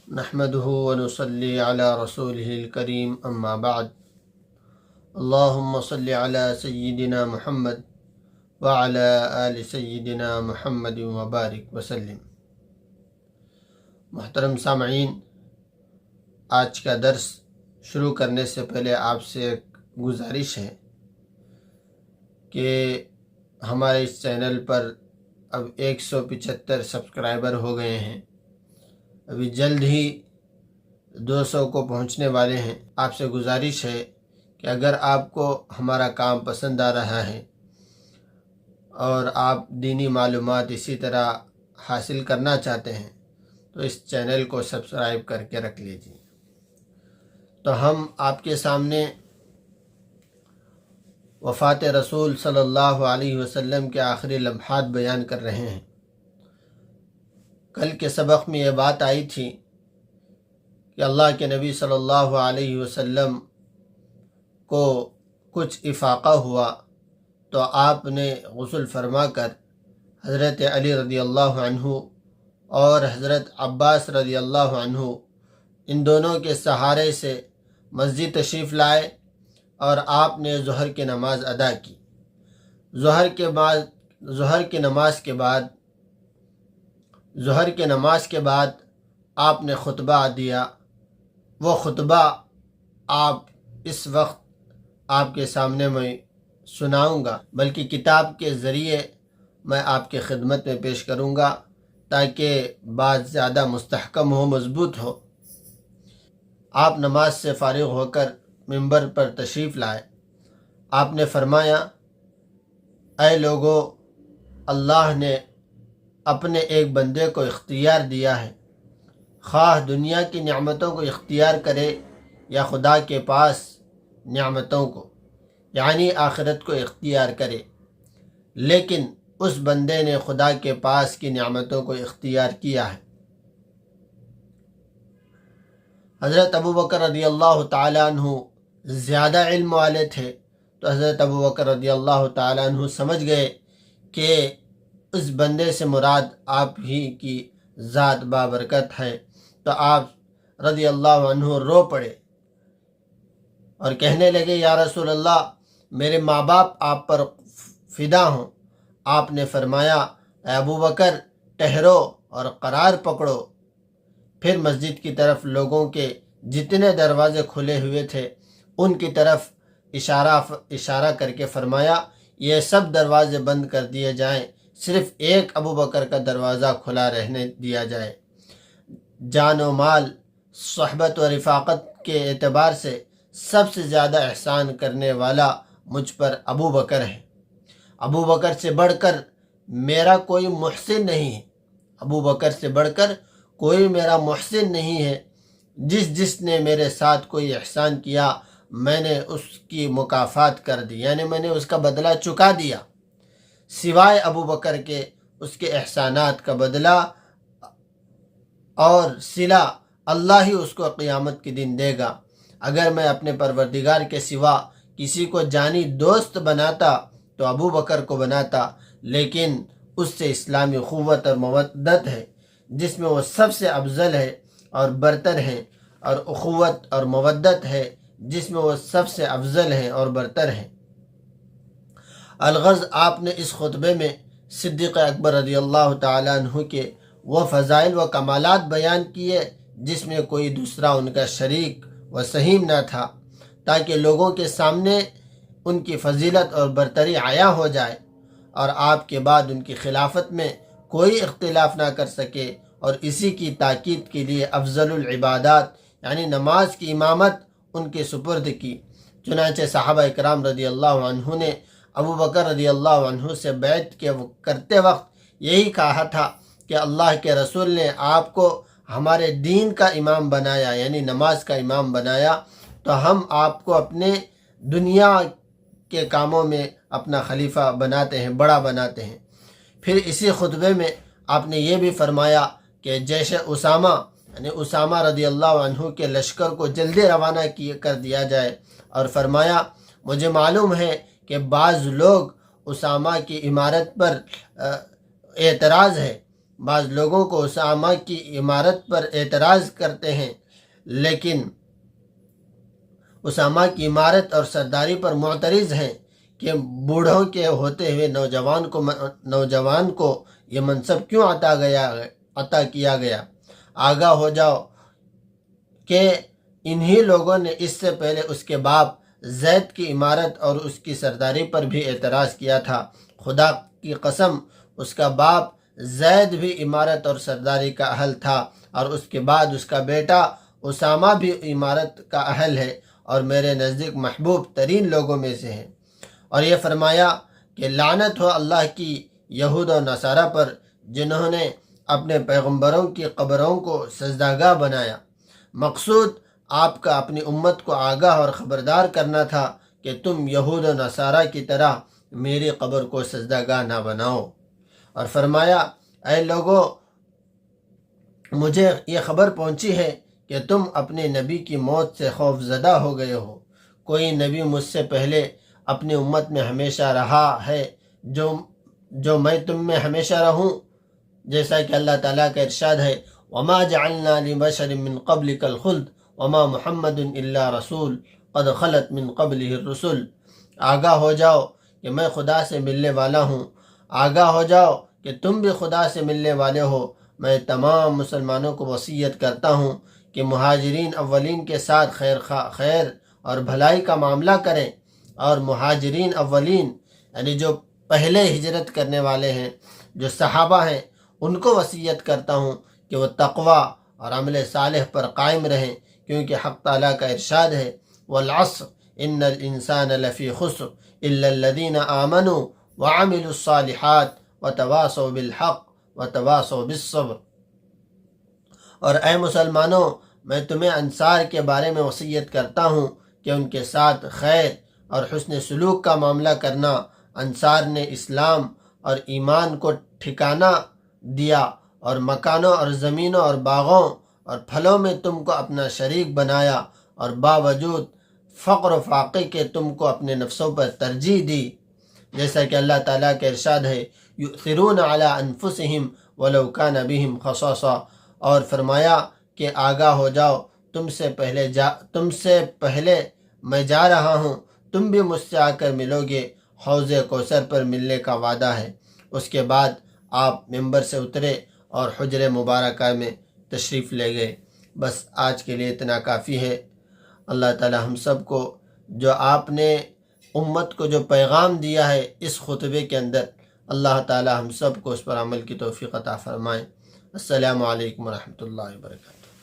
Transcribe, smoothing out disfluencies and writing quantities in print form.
نحمده ونصلي على رسوله الكريم اما بعد اللهم صل على سيدنا محمد وعلى آل سيدنا محمد وبارک وسلم۔ محترم سامعین، آج کا درس شروع کرنے سے پہلے آپ سے ایک گزارش ہے کہ ہمارے اس چینل پر اب 175 سبسکرائبر ہو گئے ہیں، ابھی جلد ہی 200 کو پہنچنے والے ہیں۔ آپ سے گزارش ہے کہ اگر آپ کو ہمارا کام پسند آ رہا ہے اور آپ دینی معلومات اسی طرح حاصل کرنا چاہتے ہیں تو اس چینل کو سبسکرائب کر کے رکھ لیجیے۔ تو ہم آپ کے سامنے وفات رسول صلی اللہ علیہ وسلم کے آخری لمحات بیان کر رہے ہیں۔ کل کے سبق میں یہ بات آئی تھی کہ اللہ کے نبی صلی اللہ علیہ وسلم کو کچھ افاقہ ہوا تو آپ نے غسل فرما کر حضرت علی رضی اللہ عنہ اور حضرت عباس رضی اللہ عنہ ان دونوں کے سہارے سے مسجد تشریف لائے اور آپ نے ظہر کی نماز ادا کی۔ ظہر کی نماز کے بعد آپ نے خطبہ دیا۔ وہ خطبہ آپ اس وقت آپ کے سامنے میں سناؤں گا، بلکہ کتاب کے ذریعے میں آپ کے خدمت میں پیش کروں گا تاکہ بات زیادہ مستحکم ہو، مضبوط ہو۔ آپ نماز سے فارغ ہو کر منبر پر تشریف لائے۔ آپ نے فرمایا، اے لوگو، اللہ نے اپنے ایک بندے کو اختیار دیا ہے، خواہ دنیا کی نعمتوں کو اختیار کرے یا خدا کے پاس نعمتوں کو یعنی آخرت کو اختیار کرے، لیکن اس بندے نے خدا کے پاس کی نعمتوں کو اختیار کیا ہے۔ حضرت ابوبکر رضی اللہ تعالیٰ عنہ زیادہ علم والے تھے، تو حضرت ابوبکر رضی اللہ تعالیٰ عنہ سمجھ گئے کہ اس بندے سے مراد آپ ہی کی ذات بابرکت ہے، تو آپ رضی اللہ عنہ رو پڑے اور کہنے لگے، یا رسول اللہ، میرے ماں باپ آپ پر فدا ہوں۔ آپ نے فرمایا، اے ابوبکر، ٹھہرو اور قرار پکڑو۔ پھر مسجد کی طرف لوگوں کے جتنے دروازے کھلے ہوئے تھے ان کی طرف اشارہ کر کے فرمایا، یہ سب دروازے بند کر دیے جائیں، صرف ایک ابوبکر کا دروازہ کھلا رہنے دیا جائے۔ جان و مال، صحبت و رفاقت کے اعتبار سے سب سے زیادہ احسان کرنے والا مجھ پر ابوبکر ہے۔ ابوبکر سے بڑھ کر میرا کوئی محسن نہیں ہے، ابوبکر سے بڑھ کر کوئی میرا محسن نہیں ہے۔ جس نے میرے ساتھ کوئی احسان کیا میں نے اس کی مکافات کر دی، یعنی میں نے اس کا بدلہ چکا دیا، سوائے ابوبکر کے اس کے احسانات کا بدلہ اور صلہ اللہ ہی اس کو قیامت کے دن دے گا۔ اگر میں اپنے پروردگار کے سوا کسی کو جانی دوست بناتا تو ابوبکر کو بناتا، لیکن اس سے اسلامی قوت اور مودت ہے جس میں وہ سب سے افضل ہے اور برتر ہے، اور اخوت اور مودت ہے جس میں وہ سب سے افضل ہے اور برتر ہے۔ الغرض آپ نے اس خطبے میں صدیق اکبر رضی اللہ تعالیٰ عنہ کے وہ فضائل و کمالات بیان کیے جس میں کوئی دوسرا ان کا شریک و سہیم نہ تھا، تاکہ لوگوں کے سامنے ان کی فضیلت اور برتری عیاں ہو جائے اور آپ کے بعد ان کی خلافت میں کوئی اختلاف نہ کر سکے، اور اسی کی تاکید کے لیے افضل العبادات یعنی نماز کی امامت ان کے سپرد کی۔ چنانچہ صحابہ اکرام رضی اللہ عنہ نے ابوبکر رضی اللہ عنہ سے بیعت کرتے وقت یہی کہا تھا کہ اللہ کے رسول نے آپ کو ہمارے دین کا امام بنایا، یعنی نماز کا امام بنایا، تو ہم آپ کو اپنے دنیا کے کاموں میں اپنا خلیفہ بناتے ہیں، بڑا بناتے ہیں۔ پھر اسی خطبے میں آپ نے یہ بھی فرمایا کہ جیش اسامہ یعنی اسامہ رضی اللہ عنہ کے لشکر کو جلدی روانہ کر دیا جائے، اور فرمایا، مجھے معلوم ہے کہ بعض لوگ اسامہ کی امارت پر اعتراض ہے، بعض لوگوں کو اسامہ کی امارت پر اعتراض کرتے ہیں، لیکن اسامہ کی عمارت اور سرداری پر معترض ہیں کہ بوڑھوں کے ہوتے ہوئے نوجوان کو یہ منصب کیوں عطا کیا گیا۔ آگاہ ہو جاؤ کہ انہی لوگوں نے اس سے پہلے اس کے باپ زید کی عمارت اور اس کی سرداری پر بھی اعتراض کیا تھا۔ خدا کی قسم، اس کا باپ زید بھی عمارت اور سرداری کا اہل تھا، اور اس کے بعد اس کا بیٹا اسامہ بھی عمارت کا اہل ہے اور میرے نزدیک محبوب ترین لوگوں میں سے ہے۔ اور یہ فرمایا کہ لعنت ہو اللہ کی یہود و نصارہ پر، جنہوں نے اپنے پیغمبروں کی قبروں کو سجدہ بنایا۔ مقصود آپ کا اپنی امت کو آگاہ اور خبردار کرنا تھا کہ تم یہود و نصارہ کی طرح میری قبر کو سجدہ نہ بناؤ۔ اور فرمایا، اے لوگو، مجھے یہ خبر پہنچی ہے کہ تم اپنے نبی کی موت سے خوف زدہ ہو گئے ہو۔ کوئی نبی مجھ سے پہلے اپنی امت میں ہمیشہ رہا ہے جو میں تم میں ہمیشہ رہوں، جیسا کہ اللہ تعالیٰ کا ارشاد ہے، وَمَا جَعَلْنَا لِبَشَرٍ مِّن قَبْلِكَ الْخُلْدَ وَمَا مُحَمَّدٌ إِلَّا رَسُولٌ قَدْ خَلَتْ مِن قَبْلِهِ الرُّسُلُ۔ آگاہ ہو جاؤ کہ میں خدا سے ملنے والا ہوں، آگاہ ہو جاؤ کہ تم بھی خدا سے ملنے والے ہو۔ میں تمام مسلمانوں کو وصیت کرتا ہوں کہ مہاجرین اولین کے ساتھ خیر اور بھلائی کا معاملہ کریں، اور مہاجرین اولین یعنی جو پہلے ہجرت کرنے والے ہیں، جو صحابہ ہیں، ان کو وصیت کرتا ہوں کہ وہ تقوی اور عمل صالح پر قائم رہیں، کیونکہ حق تعالیٰ کا ارشاد ہے، والعصر ان الانسان لفی خسر الا الذین آمنوا وعملوا الصالحات وتواصوا بالحق وتواصوا بالصبر۔ اور اے مسلمانوں، میں تمہیں انصار کے بارے میں وصیت کرتا ہوں کہ ان کے ساتھ خیر اور حسن سلوک کا معاملہ کرنا۔ انصار نے اسلام اور ایمان کو ٹھکانہ دیا، اور مکانوں اور زمینوں اور باغوں اور پھلوں میں تم کو اپنا شریک بنایا، اور باوجود فقر و فاقے کے تم کو اپنے نفسوں پر ترجیح دی، جیسا کہ اللہ تعالیٰ کا ارشاد ہے، یؤثرون علی انفسہم ولو کان بہم خصاصہ۔ اور فرمایا کہ آگاہ ہو جاؤ، تم سے پہلے میں جا رہا ہوں، تم بھی مجھ سے آ کر ملو گے، حوض کوثر پر ملنے کا وعدہ ہے۔ اس کے بعد آپ ممبر سے اترے اور حجر مبارکہ میں تشریف لے گئے۔ بس آج کے لیے اتنا کافی ہے۔ اللہ تعالی ہم سب کو جو آپ نے امت کو جو پیغام دیا ہے اس خطبے کے اندر، اللہ تعالی ہم سب کو اس پر عمل کی توفیق عطا فرمائے۔ السلام علیکم ورحمۃ اللہ وبرکاتہ۔